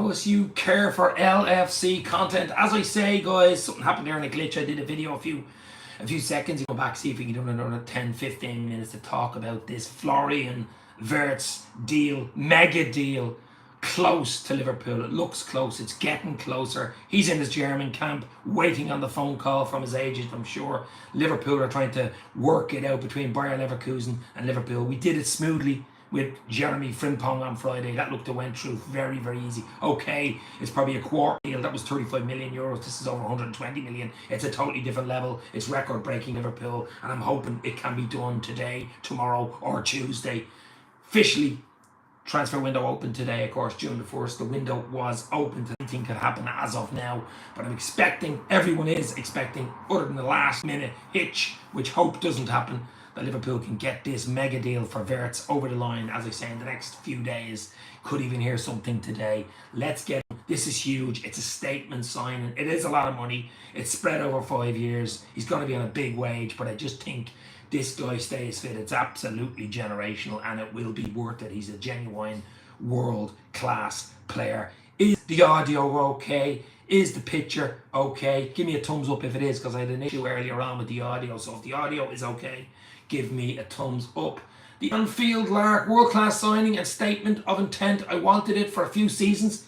unless you care for LFC content. As I say, guys, something happened there in a glitch. I did a video a few seconds. Go back, see if we can do another 10-15 minutes to talk about this Florian Wirtz deal, mega deal, close to Liverpool. It looks close, it's getting closer. He's in his German camp, waiting on the phone call from his agent. I'm sure Liverpool are trying to work it out between Bayer Leverkusen and Liverpool. We did it smoothly with Jeremy Frimpong on Friday. That looked to went through very, very easy. Okay, it's probably a quarter deal. That was 35 million euros. This is over 120 million. It's a totally different level. It's record-breaking Liverpool, and I'm hoping it can be done today, tomorrow, or Tuesday. Officially, transfer window open today, of course, June the 1st. The window was open. Anything could happen as of now, but I'm expecting, everyone is expecting, other than the last minute hitch, which hope doesn't happen, that Liverpool can get this mega deal for Wirtz over the line, as I say, in the next few days. Could even hear something today. Let's get him. This is huge. It's a statement signing. It is a lot of money. It's spread over 5 years. He's going to be on a big wage, but I just think this guy stays fit. It's absolutely generational, and it will be worth it. He's a genuine world-class player. Is the audio okay? Is the picture okay? Give me a thumbs up if it is, because I had an issue earlier on with the audio. So if the audio is okay, give me a thumbs up. The Anfield Lark world-class signing and statement of intent. I wanted it for a few seasons.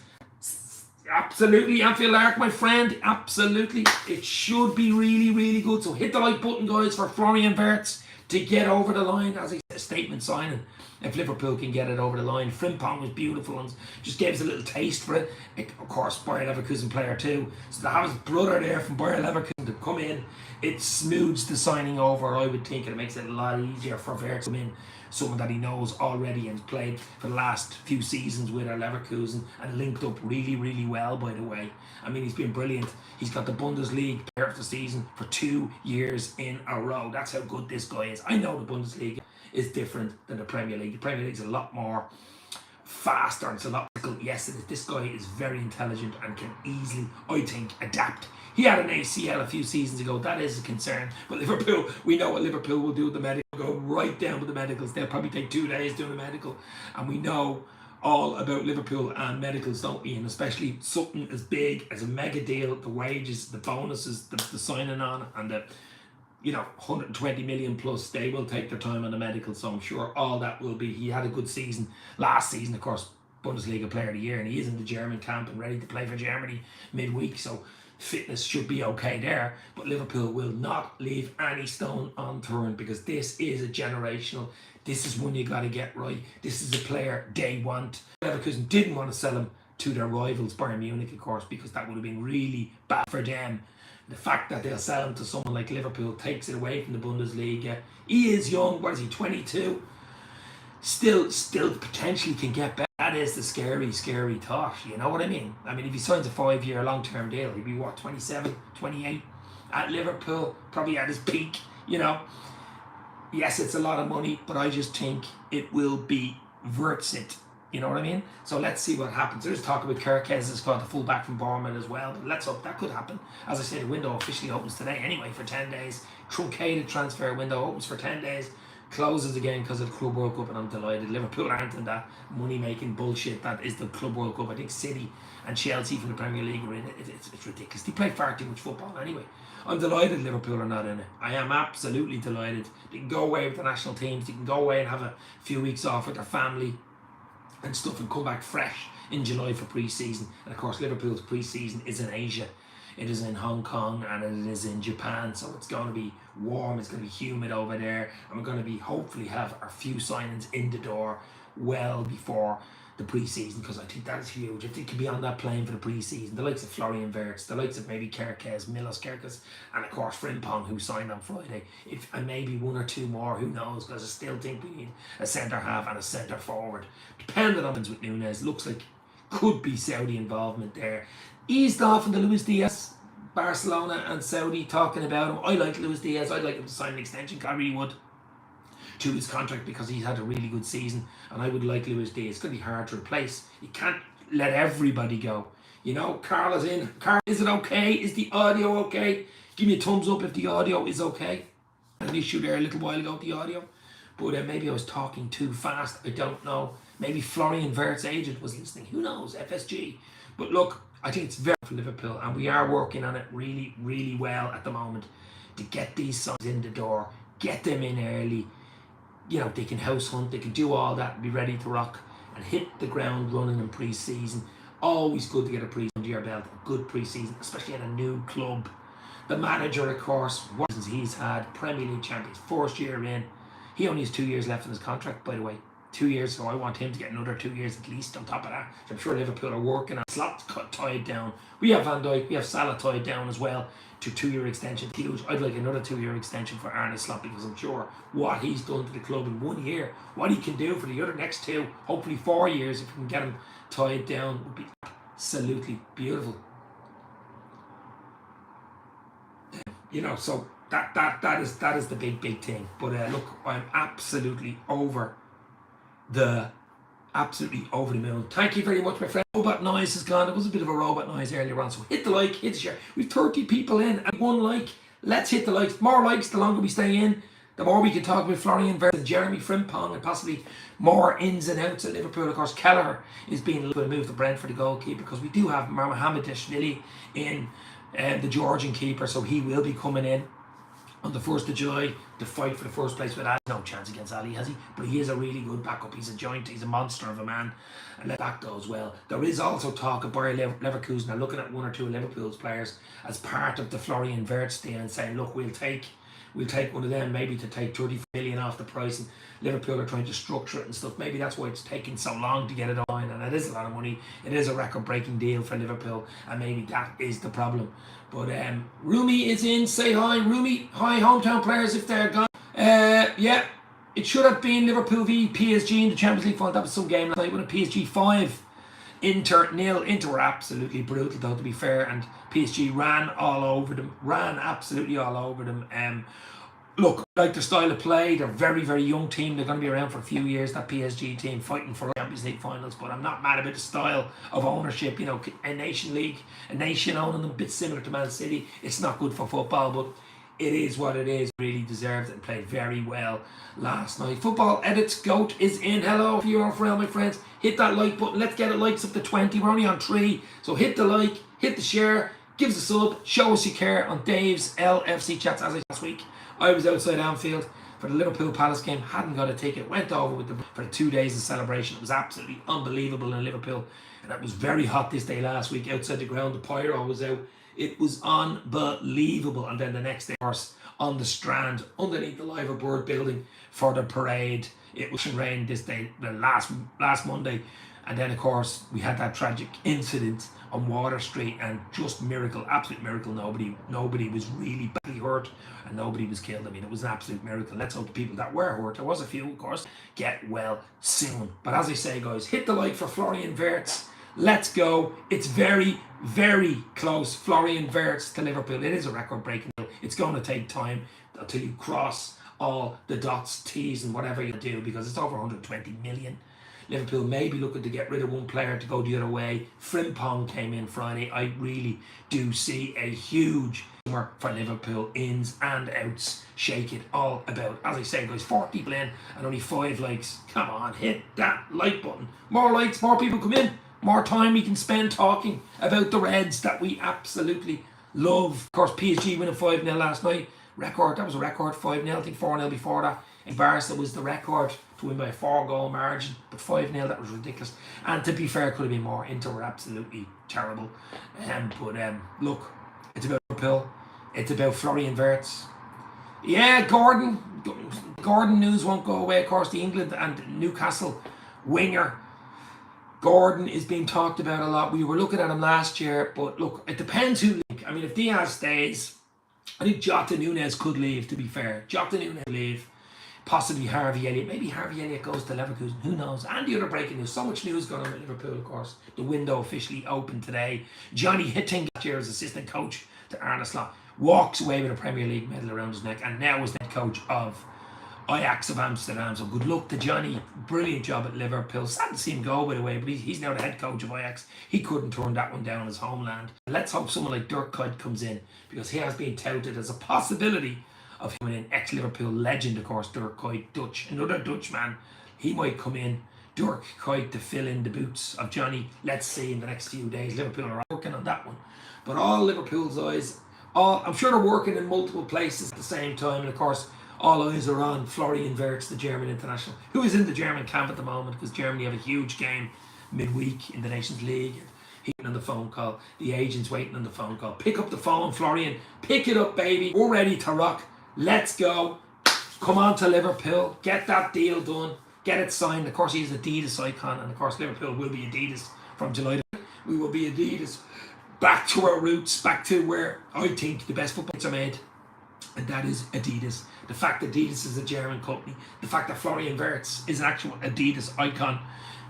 Absolutely, Anfield Lark, my friend. Absolutely. It should be really, really good. So hit the like button, guys, for Florian Wirtz to get over the line. As I said, statement signing. If Liverpool can get it over the line. Frimpong was beautiful and just gave us a little taste for it. Of course, Bayer Leverkusen player too. So to have his brother there from Bayer Leverkusen to come in, it smooths the signing over, I would think. It makes it a lot easier for Wirtz to come in. Someone that he knows already and played for the last few seasons with our Leverkusen and linked up really, really well, by the way. I mean, he's been brilliant. He's got the Bundesliga player of the season for 2 years in a row. That's how good this guy is. I know the Bundesliga is different than the Premier League. The Premier League is a lot more faster and it's a lot difficult. Yes, this guy is very intelligent and can easily, I think, adapt. He had an ACL a few seasons ago. That is a concern. But Liverpool, we know what Liverpool will do with the medical. Go right down with the medicals. They'll probably take 2 days doing the medical. And we know all about Liverpool and medicals, don't we? And especially something as big as a mega deal, the wages, the bonuses, the signing on, and the 120 million plus, they will take their time on the medical. So I'm sure all that will be. He had a good season last season, of course, Bundesliga player of the year, and he is in the German camp and ready to play for Germany midweek. So fitness should be okay there, but Liverpool will not leave any stone unturned, because this is a generational. This is one you got to get right. This is a player they want. Leverkusen didn't want to sell him to their rivals, Bayern Munich, of course, because that would have been really bad for them. The fact that they'll sell him to someone like Liverpool takes it away from the Bundesliga. He is young. What is he, 22? Still potentially can get better. That is the scary thought, you know what I mean? I mean, if he signs a 5-year long-term deal, he'd be, what, 27, 28 at Liverpool, probably at his peak, Yes, it's a lot of money, but I just think it will be worth it, you know what I mean? So let's see what happens. There's talk about Kerkez has got the fullback from Bournemouth as well, but let's hope that could happen. As I said, the window officially opens today anyway for 10 days. Truncated transfer window opens for 10 days. Closes again because of the Club World Cup, and I'm delighted. Liverpool aren't in that money-making bullshit that is the Club World Cup. I think City and Chelsea from the Premier League are in it. It's ridiculous. They play far too much football anyway. I'm delighted Liverpool are not in it. I am absolutely delighted. They can go away with the national teams. They can go away and have a few weeks off with their family and stuff and come back fresh in July for pre-season. And of course, Liverpool's pre-season is in Asia. It is in Hong Kong and it is in Japan, so it's going to be warm, it's going to be humid over there, and we're going to be hopefully have a few signings in the door well before the pre-season, because I think that is huge. If they could be on that plane for the pre-season, the likes of Florian Wirtz, the likes of maybe Kerkez, Milos Kerkez, and of course Frimpong, who signed on Friday, and maybe 1 or 2 more, who knows, because I still think we need a centre-half and a centre-forward. Depending on with Nunes, looks like could be Saudi involvement there. Eased off in the Luis Diaz, Barcelona and Saudi talking about him. I like Luis Diaz. I'd like him to sign an extension. I really would, to his contract, because he's had a really good season, and I would like Luis Diaz. It's going to be hard to replace. You can't let everybody go. Carl is in. Carl, is it okay? Is the audio okay? Give me a thumbs up if the audio is okay. I had an issue there a little while ago with the audio, but maybe I was talking too fast. I don't know. Maybe Florian Wirtz agent was listening. Who knows? FSG. But look, I think it's very for Liverpool, and we are working on it really, really well at the moment to get these signs in the door, get them in early. You know, they can house hunt, they can do all that and be ready to rock and hit the ground running in pre-season. Always good to get a pre-season under your belt, a good pre-season, especially at a new club. The manager, of course, what he's had, Premier League champions, first year in. He only has 2 years left in his contract, by the way. 2 years, so I want him to get another 2 years at least on top of that. So I'm sure Liverpool are working on slots tied down. We have Van Dijk, we have Salah tied down as well to 2-year extension. Huge. I'd like another 2-year extension for Arne Slot, because I'm sure what he's done to the club in 1 year, what he can do for the other next 2, hopefully 4 years, if we can get him tied down, would be absolutely beautiful. You know, so that is the big thing. But look, I'm absolutely over the moon. Thank you very much, my friend. Robot noise is gone. It was a bit of a robot noise earlier on, so hit the like, hit the share. We've 30 people in and 1 like. Let's hit the likes. More likes, the longer we stay in, the more we can talk about Florian Wirtz and Jeremy Frimpong, and possibly more ins and outs at Liverpool. Of course, Kelleher is being a little bit moved to Brentford, the goalkeeper, because we do have Mohamed Dashvili in, the Georgian keeper, so he will be coming in on the 1st of July to fight for the first place with Ali. No chance against Ali, has he? But he is a really good backup. He's a joint, he's a monster of a man, and let that go as well. There is also talk of Bayer Leverkusen are looking at 1 or 2 of Liverpool's players as part of the Florian Wirtz deal and saying, look, we'll take one of them, maybe to take 30 million off the price, and Liverpool are trying to structure it and stuff. Maybe that's why it's taking so long to get it on, and it is a lot of money. It is a record-breaking deal for Liverpool, and maybe that is the problem. But Rumi is in. Say hi, Rumi. Hi, hometown players, if they're gone. Yeah, it should have been Liverpool v PSG in the Champions League final. That was some game last night. When a PSG 5, Inter 0. Inter were absolutely brutal, though, to be fair, and PSG ran absolutely all over them. Look, I like their style of play. They're a very, very young team. They're going to be around for a few years, that PSG team, fighting for Champions League finals. But I'm not mad about the style of ownership. You know, a nation owning them, a bit similar to Man City. It's not good for football, but it is what it is. Really deserved it and played very well last night. Football Edits Goat is in. Hello, if you're on for my friends. Hit that like button. Let's get it likes up to 20. We're only on 3. So hit the like, hit the share, give us a sub, show us you care on Dave's LFC chats. As I said last week, I was outside Anfield for the Liverpool Palace game, hadn't got a ticket, went over for the 2 days of celebration. It was absolutely unbelievable in Liverpool, and it was very hot this day last week outside the ground. The pyro was out. It was unbelievable. And then the next day, of course, on the Strand, underneath the Liver Bird building for the parade. It was rain this day, the last Monday. And then, of course, we had that tragic incident on Water Street, and just miracle, absolute miracle. Nobody was really badly hurt, and nobody was killed. I mean, it was an absolute miracle. Let's hope the people that were hurt, there was a few, of course, get well soon. But as I say, guys, hit the like for Florian Wirtz. Let's go. It's very, very close. Florian Wirtz to Liverpool. It is a record-breaking deal. It's going to take time until you cross all the dots, T's, and whatever you do, because it's over 120 million. Liverpool may be looking to get rid of one player to go the other way. Frimpong came in Friday. I really do see a huge summer for Liverpool, ins and outs. Shake it all about. As I say, guys, 4 people in and only 5 likes. Come on, hit that like button. More likes, more people come in. More time we can spend talking about the Reds that we absolutely love. Of course, PSG winning 5-0 last night. Record, that was a record, 5-0. I think 4-0 before that. In Barca was the record to win by a 4-goal margin, but 5-0, that was ridiculous. And to be fair, it could have been more. Inter were absolutely terrible. Look, it's about Liverpool. It's about Florian Wirtz. Yeah, Gordon news won't go away. Of course, the England and Newcastle winger Gordon is being talked about a lot. We were looking at him last year, but look, it depends who leaves. I mean, if Diaz stays, I think Jota Nunez could leave, to be fair. Jota Nunez leave. Possibly Harvey Elliott. Maybe Harvey Elliott goes to Leverkusen. Who knows? And the other breaking news. So much news going on at Liverpool, of course. The window officially opened today. Johnny Hitting, last year as assistant coach to Arne Slot, walks away with a Premier League medal around his neck, and now is head coach of Ajax of Amsterdam. So good luck to Johnny. Brilliant job at Liverpool. Sad to see him go, by the way, but he's now the head coach of Ajax. He couldn't turn that one down in his homeland. Let's hope someone like Dirk Kuyt comes in, because he has been touted as a possibility of him, an ex-Liverpool legend, of course, Dirk Kuyt, another Dutch man. He might come in Dirk Kuyt to fill in the boots of Johnny. Let's see in the next few days. Liverpool are working on that one. But all Liverpool's eyes, I'm sure they're working in multiple places at the same time. And of course, all eyes are on Florian Wirtz, the German international, who is in the German camp at the moment because Germany have a huge game midweek in the Nations League. He's on the phone call. The agent's waiting on the phone call. Pick up the phone, Florian. Pick it up, baby. We're ready to rock. Let's go. Come on to Liverpool. Get that deal done. Get it signed. Of course, he's an Adidas icon. And of course, Liverpool will be Adidas from July. We will be Adidas. Back to our roots. Back to where I think the best footballs are made. And that is Adidas. The fact that Adidas is a German company. The fact that Florian Wirtz is an actual Adidas icon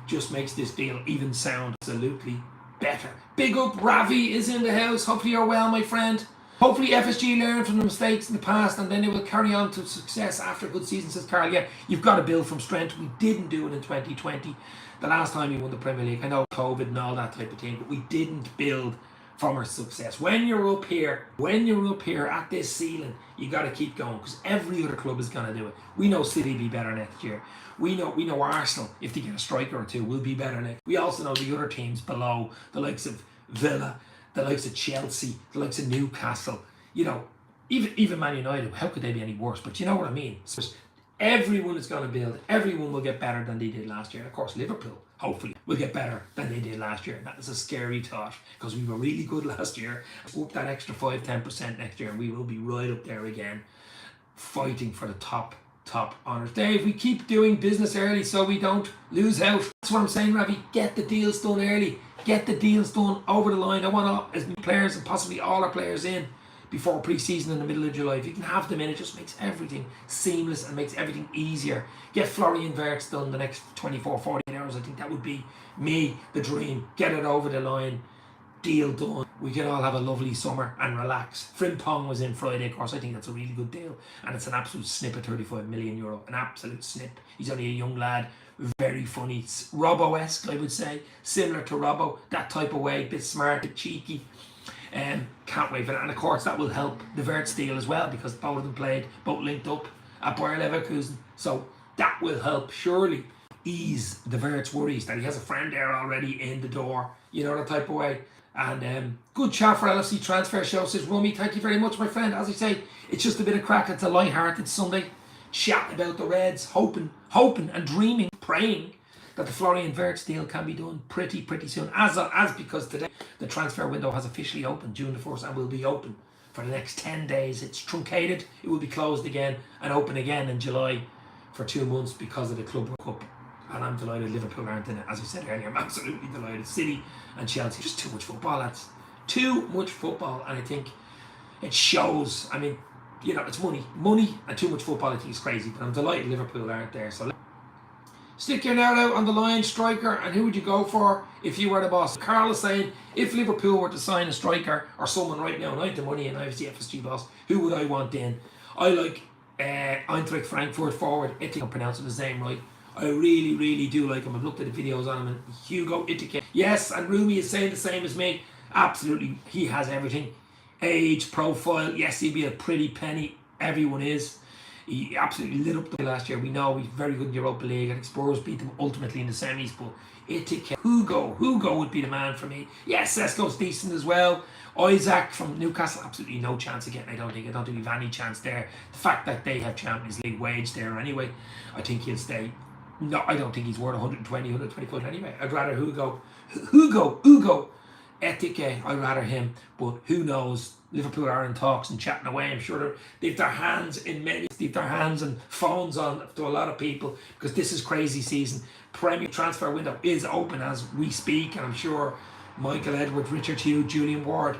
just makes this deal even sound absolutely better. Big up, Ravi is in the house. Hopefully you're well, my friend. Hopefully FSG learned from the mistakes in the past and then it will carry on to success after a good season, says Carl. Yeah, you've got to build from strength. We didn't do it in 2020. The last time we won the Premier League. I know COVID and all that type of thing, but we didn't build from our success. When you're up here at this ceiling, you got to keep going because every other club is going to do it. We know City will be better next year. We know Arsenal, if they get a striker or two, will be better next. We also know the other teams below, the likes of Villa, the likes of Chelsea, the likes of Newcastle. You know, even Man United. How could they be any worse? But you know what I mean. So everyone is going to build. Everyone will get better than they did last year. And of course, Liverpool, hopefully, will get better than they did last year. That is a scary thought because we were really good last year. Up that extra 5-10% next year and we will be right up there again, fighting for the top honours. Dave, we keep doing business early so we don't lose out. That's what I'm saying, Ravi. Get the deals done early. Get the deals done over the line. I want as many players and possibly all our players in before pre-season in the middle of July. If you can have them in, it just makes everything seamless and makes everything easier. Get Florian Wirtz done the next 24, 48 hours. I think that would be the dream. Get it over the line. Deal done. We can all have a lovely summer and relax. Frimpong was in Friday, of course. I think that's a really good deal. And it's an absolute snip at €35 million. An absolute snip. He's only a young lad. Very funny. It's Robbo-esque, I would say. Similar to Robbo. That type of way. Bit smart, bit cheeky. Can't wait for that. And of course that will help the Wirtz deal as well because both of them both linked up at Bayer Leverkusen. So that will help surely ease the Wirtz worries that he has a friend there already in the door. You know, that type of way. And good chat for LFC Transfer Show, says Rummy. Thank you very much, my friend. As I say, it's just a bit of crack. It's a light-hearted Sunday. Chat about the Reds, hoping and dreaming, praying that the Florian Wirtz deal can be done pretty soon. As because today the transfer window has officially opened, June the 1st, and will be open for the next 10 days. It's truncated. It will be closed again and open again in July for 2 months because of the Club World Cup. And I'm delighted Liverpool aren't in it. As I said earlier, I'm absolutely delighted. City and Chelsea, just too much football, lads. Too much football, and I think it shows. I mean, you know, it's money and too much football. I think is crazy, but I'm delighted Liverpool aren't there. So stick your nerd out on the line, striker, and who would you go for if you were the boss? Carl is saying, if Liverpool were to sign a striker or someone right now, and I have the money and I was the FSG boss, who would I want in? I like Eintracht Frankfurt forward. I think I'm pronouncing his name right. I really do like him. I've looked at the videos on him, and Hugo Itike. Yes, and Rumi is saying the same as me. Absolutely, he has everything. Age, profile, yes, he'd be a pretty penny. Everyone is. He absolutely lit up the last year. We know he's very good in the Europa League. I think Spurs beat them ultimately in the semis, but Itike, Hugo would be the man for me. Yes, Sesko's decent as well. Isaac from Newcastle, absolutely no chance again. I don't think we've any chance there. The fact that they have Champions League wage there anyway, I think he'll stay. No, I don't think he's worth 120, 125 anyway. I'd rather Hugo Etike, I'd rather him. But who knows? Liverpool are in talks and chatting away. I'm sure they've their hands and phones on to a lot of people because this is crazy season. Premier transfer window is open as we speak, and I'm sure Michael Edwards, Richard Hughes, Julian Ward,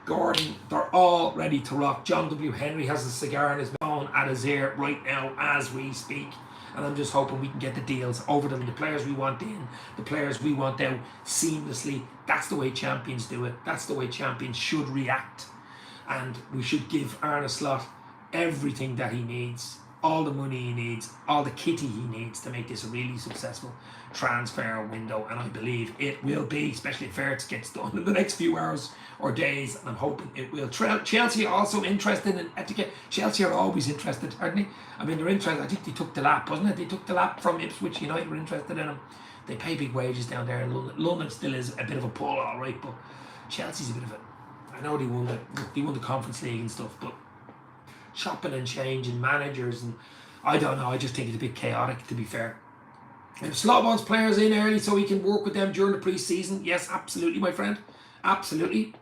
Gordon, they're all ready to rock. John W. Henry has a cigar in his phone at his ear right now as we speak. And I'm just hoping we can get the deals over them. The players we want in, the players we want out seamlessly. That's the way champions do it. That's the way champions should react. And we should give Arne Slot everything that he needs, all the money he needs, all the kitty he needs to make this a really successful transfer window. And I believe it will be, especially if Wirtz gets done in the next few hours or days. And I'm hoping it will. Chelsea are also interested in etiquette. Chelsea are always interested, aren't they? I mean, they're interested. I think they took the lap, wasn't it? They took the lap from Ipswich United. Were interested in him. They pay big wages down there in London. London still is a bit of a pull, all right, but Chelsea's a bit of a... I know they won the Conference League and stuff, but chopping and changing managers, and I don't know, I just think it's a bit chaotic, to be fair. If Slot wants players in early so he can work with them during the pre-season, yes, absolutely, my friend. Absolutely.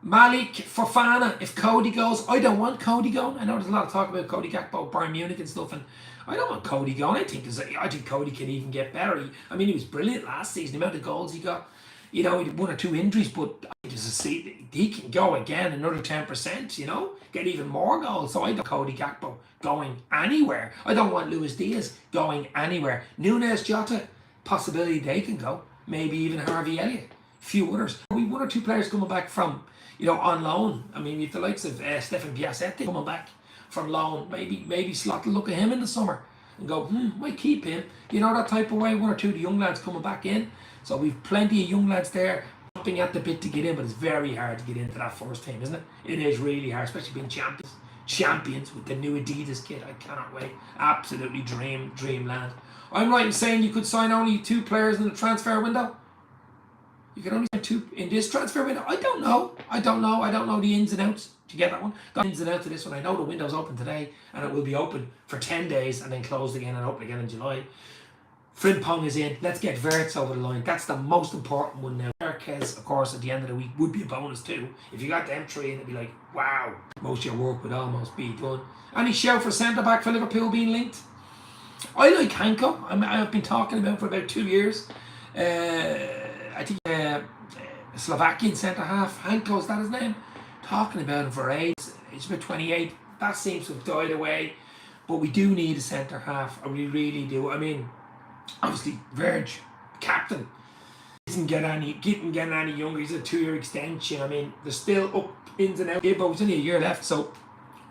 Malik Fofana, if Cody goes, I don't want Cody going. I know there's a lot of talk about Cody Gakpo, Bayern Munich and stuff, and I don't want Cody going. I think Cody can even get better. He was brilliant last season, the amount of goals he got. You know, he had 1 or 2 injuries, but he can go again another 10%, you know, get even more goals. So I don't want Cody Gakpo going anywhere. I don't want Luis Diaz going anywhere. Nunes, Jota, possibility they can go. Maybe even Harvey Elliott. Few others. We 1 or 2 players coming back from, you know, on loan. I mean, if the likes of Stefan Piacetti coming back from loan, maybe Slot will look at him in the summer and go, might keep him. You know, that type of way. 1 or 2 of the young lads coming back in. So we've plenty of young lads there jumping at the bit to get in, but it's very hard to get into that first team, isn't it? It is really hard, especially being champions with the new Adidas kit. I cannot wait. Absolutely dreamland. I'm right in saying you could sign only 2 players in the transfer window. You can only sign 2 in this transfer window. I don't know the ins and outs to get that one. Got ins and outs to this one. I know the window's open today and it will be open for 10 days and then closed again and open again in July. Frimpong is in. Let's get Wirtz over the line. That's the most important one now. Marquez, of course, at the end of the week would be a bonus too. If you got them 3 in, it'd be like, wow. Most of your work would almost be done. Any shout for centre-back for Liverpool being linked? I like Hanko. I've been talking about for about 2 years. I think Slovakian centre-half. Hanko, is that his name? Talking about him for ages. He's about 28. That seems to have died away. But we do need a centre-half. We really do. I mean, obviously, Verge, captain, isn't getting any younger. He's a 2-year extension. I mean, they're still up ins and outs, but it's only a year left. So,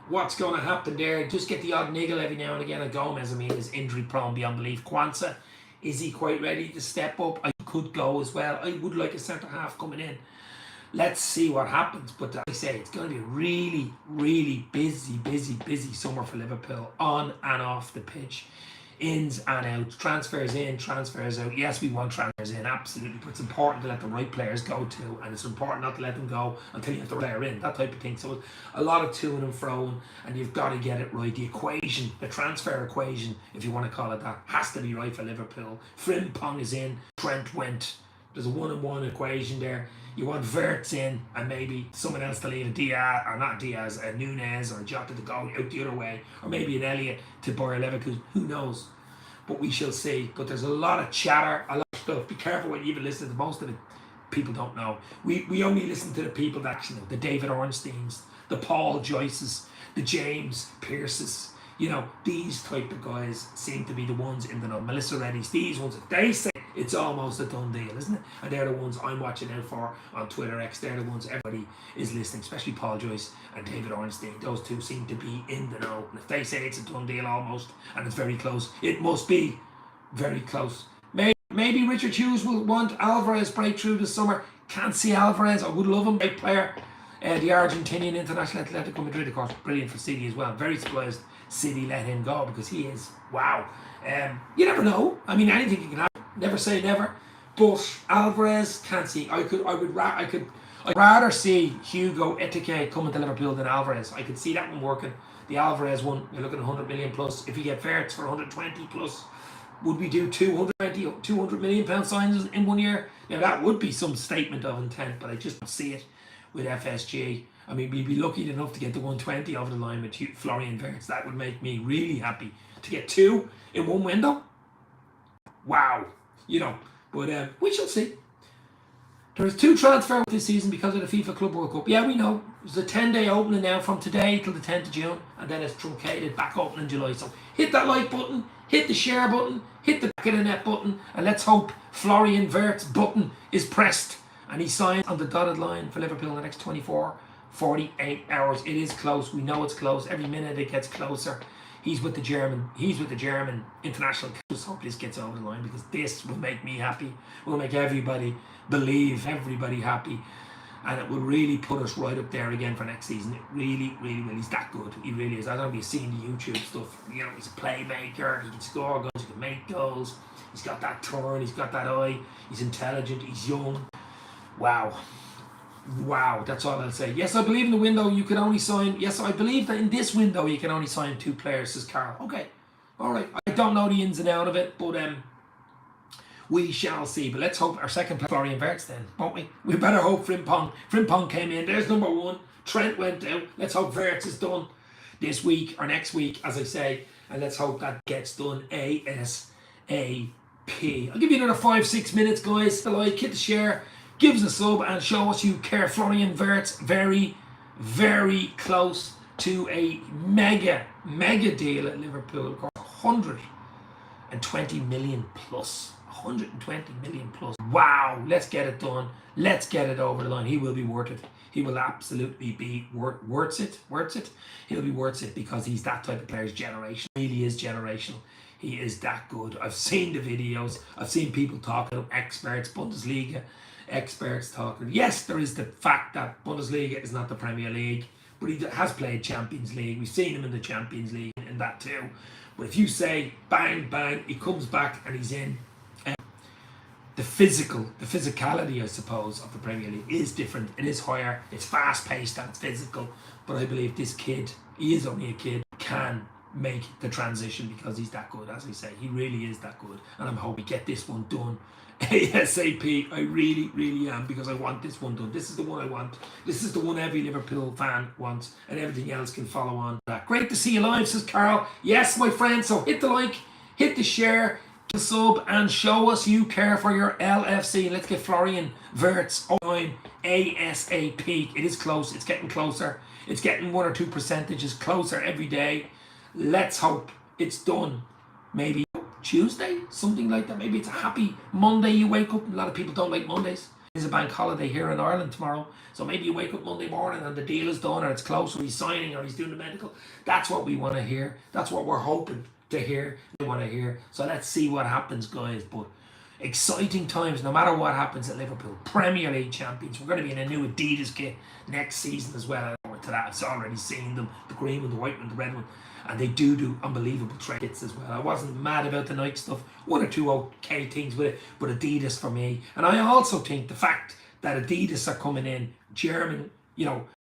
what's going to happen there? Just get the odd niggle every now and again. And Gomez, I mean, is injury prone beyond belief. Kwanzaa, is he quite ready to step up? I could go as well. I would like a centre half coming in. Let's see what happens. But as I say, it's going to be a really, really busy summer for Liverpool on and off the pitch. Ins and outs, transfers in, transfers out. Yes, we want transfers in, absolutely, but it's important to let the right players go to, and it's important not to let them go until you have the player in, that type of thing. So a lot of to and fro, and you've got to get it right. The equation, the transfer equation, if you want to call it that, has to be right for Liverpool. Frimpong is in, Trent went. There's a 1-on-1 equation there. You want Wirtz in and maybe someone else to leave, a Nunes or a Jota to go out the other way, or maybe an Elliott to Bayer Leverkusen. Who knows? But we shall see. But there's a lot of chatter, a lot of stuff. Be careful when you even listen to most of it. People don't know. We only listen to the people that actually know. The David Ornsteins, the Paul Joyces, the James Pierces. You know, these type of guys seem to be the ones in the know. Melissa Reddy's, these ones, if they say it's almost a done deal, isn't it? And they're the ones I'm watching out for on Twitter X. They're the ones everybody is listening, especially Paul Joyce and David Ornstein. Those two seem to be in the know. And if they say it's a done deal almost, and it's very close, it must be very close. Maybe Richard Hughes will want Alvarez breakthrough this summer. Can't see Alvarez. I would love him. Great player. The Argentinian international Atletico Madrid, of course, brilliant for City as well. Very surprised City let him go because he is, wow. You never know. I mean, anything can happen. Never say never. But Alvarez, can't see. I'd rather see Hugo Ekitike coming to Liverpool than Alvarez. I could see that one working. The Alvarez one, you're looking at 100 million plus. If you get Wirtz for 120 plus, would we do 200 million pound signs in 1 year? Now that would be some statement of intent, but I just don't see it with FSG. I mean, we'd be lucky enough to get the 120 over the line with Florian Wirtz. That would make me really happy. To get 2 in 1 window, wow. You know, but we shall see. There's 2 transfers this season because of the FIFA Club World Cup. Yeah, we know. There's a 10-day opening now from today till the 10th of June, and then it's truncated back open in July. So hit that like button, hit the share button, hit the back of the net button, and let's hope Florian Wirtz button is pressed and he signs on the dotted line for Liverpool in the next 48 hours. It is close. We know it's close. Every minute it gets closer. He's with the German international. Just hope this gets over the line because this will make me happy. Will make everybody believe, everybody happy. and it will really put us right up there again for next season. It really, really will. He's that good. He really is. I don't know if you've seen the YouTube stuff. You know, he's a playmaker. He can score goals. He can make goals. He's got that turn. He's got that eye. He's intelligent. He's young. Wow. Wow. That's all I'll say. Yes, I believe in the window you can only sign. Yes, I believe that in this window you can only sign 2 players, says Carl. Okay. All right. I don't know the ins and outs of it, but we shall see. But let's hope our second player, Florian Wirtz, then, won't we? We better hope Frimpong. Frimpong came in. There's number 1. Trent went out. Let's hope Wirtz is done this week or next week, as I say. And let's hope that gets done ASAP. I'll give you another 5-6 minutes, guys. The like, hit the share, give us a sub, and show us you care. Florian Wirtz, very, very close to a mega deal at Liverpool. Of course, 120 million plus. 120 million plus. Wow, let's get it done. Let's get it over the line. He will be worth it. He will absolutely be worth it. He'll be worth it because he's that type of player. He's generational. He really is generational. He is that good. I've seen the videos. I've seen people talking, experts, Bundesliga experts talking. Yes, there is the fact that Bundesliga is not the Premier League, but he has played Champions League. We've seen him in the Champions League in that too. But if you say bang, bang, he comes back and he's in. The physicality, I suppose, of the Premier League is different. It is higher. It's fast-paced and it's physical. But I believe this kid, he is only a kid, can make the transition because he's that good. As I say, he really is that good. And I'm hoping we get this one done ASAP. I really, really am, because I want this one done. This is the one I want. This is the one every Liverpool fan wants, and everything else can follow on that. Great to see you live, says Carl. Yes, my friend. So hit the like, hit the share, the sub, and show us you care for your LFC. Let's get Florian Wirtz on ASAP. It is close. It's getting closer. It's getting 1 or 2 percentages closer every day. Let's hope it's done. Maybe Tuesday, something like that. Maybe it's a happy Monday. You wake up. A lot of people don't like Mondays. It's a bank holiday here in Ireland tomorrow. So maybe you wake up Monday morning and the deal is done, or it's close, or he's signing, or he's doing the medical. That's what we want to hear. That's what we're hoping to hear. We want to hear. So let's see what happens, guys. But exciting times, no matter what happens at Liverpool. Premier League champions. We're going to be in a new Adidas kit next season as well. To that, I've already seen them, the green one, the white one, the red one, and they do unbelievable kits as well. I wasn't mad about the Nike stuff, 1 or 2 okay things with it, but Adidas for me. And I also think the fact that Adidas are coming in, German,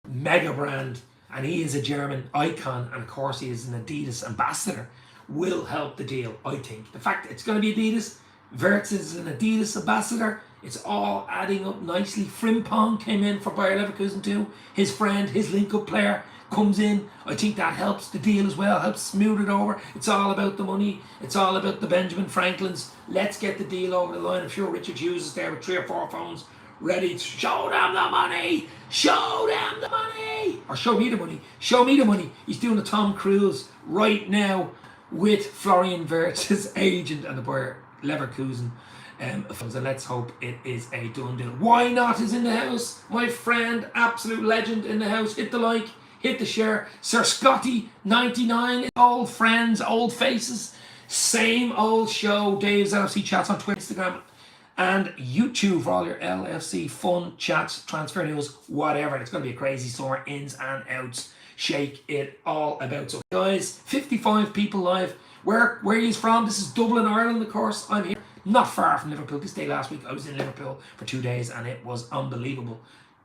mega brand, and he is a German icon, and of course he is an Adidas ambassador, will help the deal. I think the fact that it's going to be Adidas, Wirtz is an Adidas ambassador, it's all adding up nicely. Frimpong came in for Bayer Leverkusen too. His friend, his link-up player, comes in. I think that helps the deal as well, helps smooth it over. It's all about the money. It's all about the Benjamin Franklins. Let's get the deal over the line. I'm sure Richard Hughes is there with 3 or 4 phones ready to show them the money. Show them the money. Or show me the money. Show me the money. He's doing a Tom Cruise right now with Florian Wirtz, his agent, and the Bayer Leverkusen. So let's hope it is a done deal. Why Not is in the house, my friend, absolute legend in the house. Hit the like, hit the share. Sir Scotty 99, old friends, old faces, same old show. Dave's LFC chats on Twitter, Instagram, and YouTube for all your LFC fun chats, transfer news, whatever. It's going to be a crazy summer, ins and outs. Shake it all about. So guys, 55 people live. Where he's from? This is Dublin, Ireland, of course. I'm here. Not far from Liverpool. This day last week I was in Liverpool for 2 days and it was unbelievable.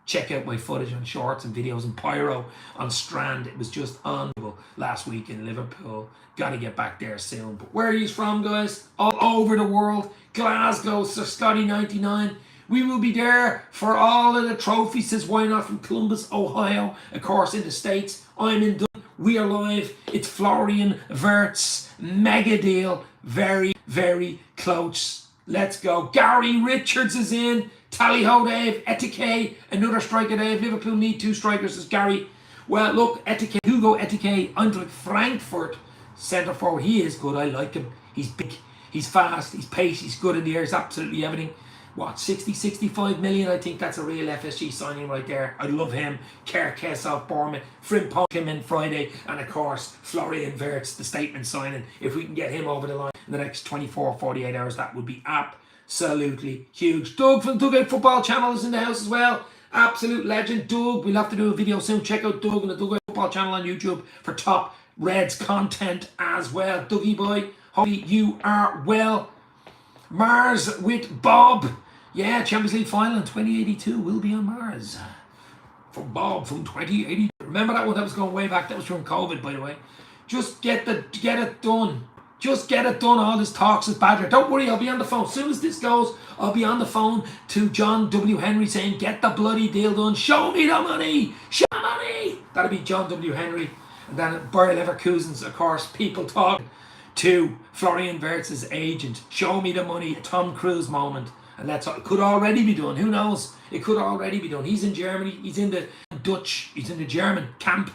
Check out my footage on shorts and videos and pyro on Strand. It was just unbelievable last week in Liverpool. Got to get back there soon. But where he's from, guys, all over the world. Glasgow, Sir Scotty 99. We will be there for all of the trophies. Says Why Not from Columbus, Ohio. Of course, in the States. I'm in Dublin. We are live. It's Florian Wirtz. Mega deal. Very, very close. Let's go. Gary Richards is in. Tally ho, Dave. Etike. Another striker, Dave. Liverpool need 2 strikers, says Gary. Well, look, Etike. Hugo Etike. Eintracht Frankfurt. Centre forward. He is good. I like him. He's big. He's fast. He's pacey. He's good in the air. He's absolutely everything. What, 60, 65 million? I think that's a real FSG signing right there. I love him. Kerkes off Bournemouth. Frimpong came in Friday. And of course, Florian Wirtz, the statement signing. If we can get him over the line in the next 24, 48 hours, that would be absolutely huge. Doug from Dugout Football Channel is in the house as well. Absolute legend. Doug, we'll have to do a video soon. Check out Doug and the Doug Football channel on YouTube for top Reds content as well. Dougie boy, hopefully you are well. Mars with Bob. Yeah, Champions League final in 2082 will be on Mars. From Bob from 2082. Remember that one? That was going way back. That was during COVID, by the way. Just get it done. Just get it done. All this talks is badger. Don't worry, I'll be on the phone. As soon as this goes, I'll be on the phone to John W. Henry saying, get the bloody deal done. Show me the money. Show me money. That'll be John W. Henry. And then at Bayer Leverkusen's, of course, people talk to Florian Wirtz's agent. Show me the money. Tom Cruise moment. And it could already be done. Who knows? It could already be done. He's in Germany. He's in the German camp.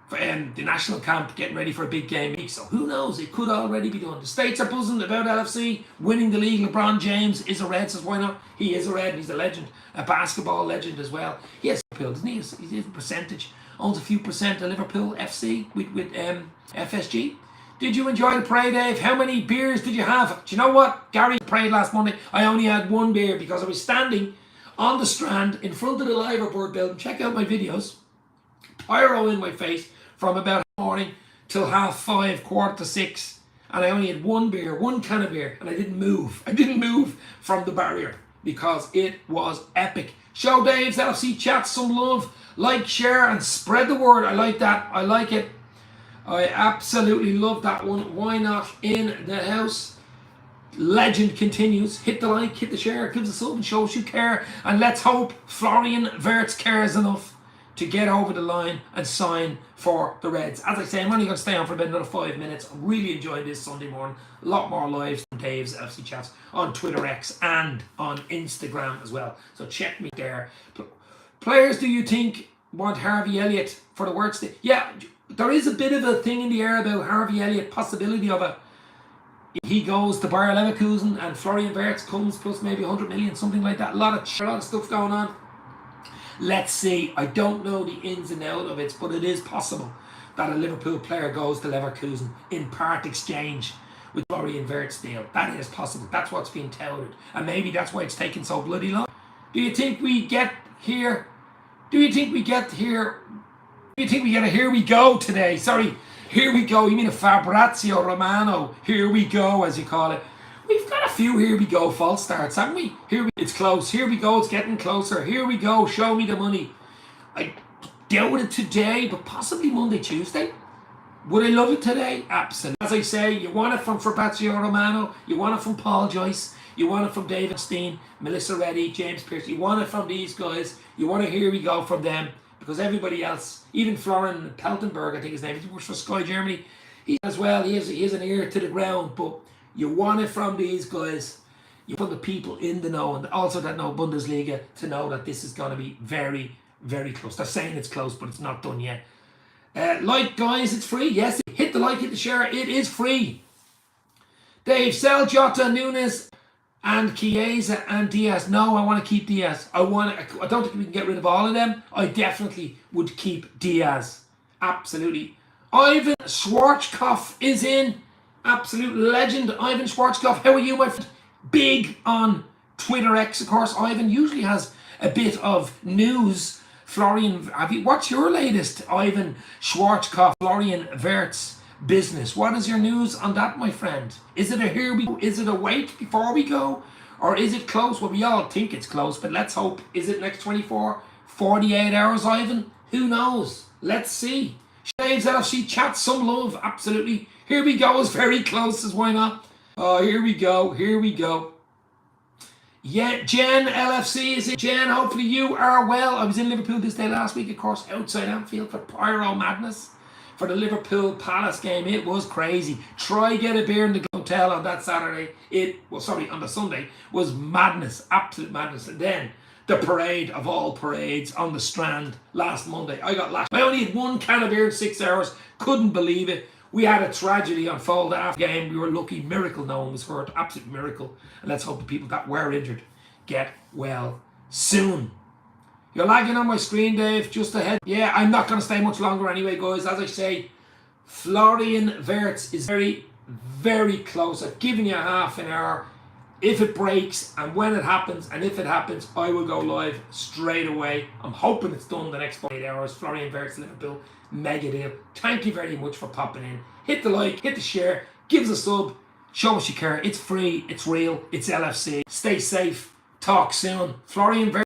The national camp, getting ready for a big game. So who knows? It could already be done. The States are buzzing about LFC winning the league. LeBron James is a Red, says why not? He is a Red. He's a legend, a basketball legend as well. He has Liverpool, doesn't he? He's a percentage, owns a few percent of Liverpool FC with FSG. Did you enjoy the parade, Dave? How many beers did you have? Do you know what? Gary parade last Monday. I only had one beer because I was standing on the Strand in front of the Liverpool building. Check out my videos. Pyro in my face from about morning till 5:30, 5:45, and I only had one can of beer, and I didn't move. I didn't move from the barrier because it was epic. Show Dave's LFC chat some love, like, share, and spread the word. I like that. I like it. I absolutely love that one. Why not in the house? Legend continues. Hit the like, hit the share, give us a sub, and show us you care. And let's hope Florian Wirtz cares enough to get over the line and sign for the Reds. As I say, I'm only going to stay on for about another 5 minutes. I'm really enjoying this Sunday morning. A lot more lives from Dave's FC Chats on Twitter X and on Instagram as well. So check me there. Players, do you think want Harvey Elliott for the Wirtz? Yeah, there is a bit of a thing in the air about Harvey Elliott, possibility of it. He goes to Bayer Leverkusen and Florian Wirtz comes plus maybe 100 million, something like that. A lot of stuff going on. Let's see. I don't know the ins and outs of it, but it is possible that a Liverpool player goes to Leverkusen in part exchange with Florian Wirtz deal. That is possible. That's what's being touted. And maybe that's why it's taking so bloody long. Do you think we get here? Do you think we get a here we go today? Sorry, here we go. You mean a Fabrizio Romano? Here we go, as you call it. We've got a few here we go false starts, haven't we? It's close. Here we go. It's getting closer. Here we go. Show me the money. I doubt it today, but possibly Monday, Tuesday. Would I love it today? Absolutely. As I say, you want it from Fabrizio Romano. You want it from Paul Joyce. You want it from David Steen, Melissa Reddy, James Pearce. You want it from these guys. You want to here we go from them. Because everybody else, even Florian Peltenberg, I think his name, he works for Sky Germany. He as well, he has an ear to the ground, but you want it from these guys. You want the people in the know, and also that know Bundesliga, to know that this is going to be very, very close. They're saying it's close, but it's not done yet. Like, guys, it's free. Yes, hit the like, hit the share. It is free. Dave, sell Jota, Nunes, and Chiesa and Diaz. No, I want to keep Diaz. I don't think we can get rid of all of them. I definitely would keep Diaz. Absolutely. Ivan Schwarzkopf is in. Absolute legend, Ivan Schwarzkopf. How are you, my friend? Big on Twitter X, of course. Ivan usually has a bit of news. Florian, what's your latest Ivan Schwarzkopf, Florian Wirtz business? What is your news on that, my friend? Is it a here we go? Is it a wait before we go? Or is it close? Well, we all think it's close, but let's hope. Is it next 24, 48 hours, Ivan? Who knows? Let's see. Shaves LFC chat, some love, absolutely. Here we go is very close, as why not? Oh, here we go, here we go. Yeah, Jen LFC is in. Jen, hopefully you are well. I was in Liverpool this day last week, of course, outside Anfield for Pyro Madness. For the Liverpool Palace game, it was crazy. Try get a beer in the hotel on that Saturday. On the Sunday, was madness, absolute madness. And then the parade of all parades on the Strand last Monday. I only had one can of beer in 6 hours. Couldn't believe it. We had a tragedy unfold after the game. We were lucky. Miracle, no one was hurt. Absolute miracle. And let's hope the people that were injured get well soon. You're lagging on my screen, Dave. Just ahead. Yeah, I'm not going to stay much longer anyway, guys. As I say, Florian Wirtz is very, very close. I've given you half an hour. If it breaks and when it happens, and if it happens, I will go live straight away. I'm hoping it's done the next 48 hours. Florian Wirtz, Liverpool, mega deal. Thank you very much for popping in. Hit the like, hit the share, give us a sub, show us you care. It's free, it's real, it's LFC. Stay safe, talk soon. Florian Wirtz.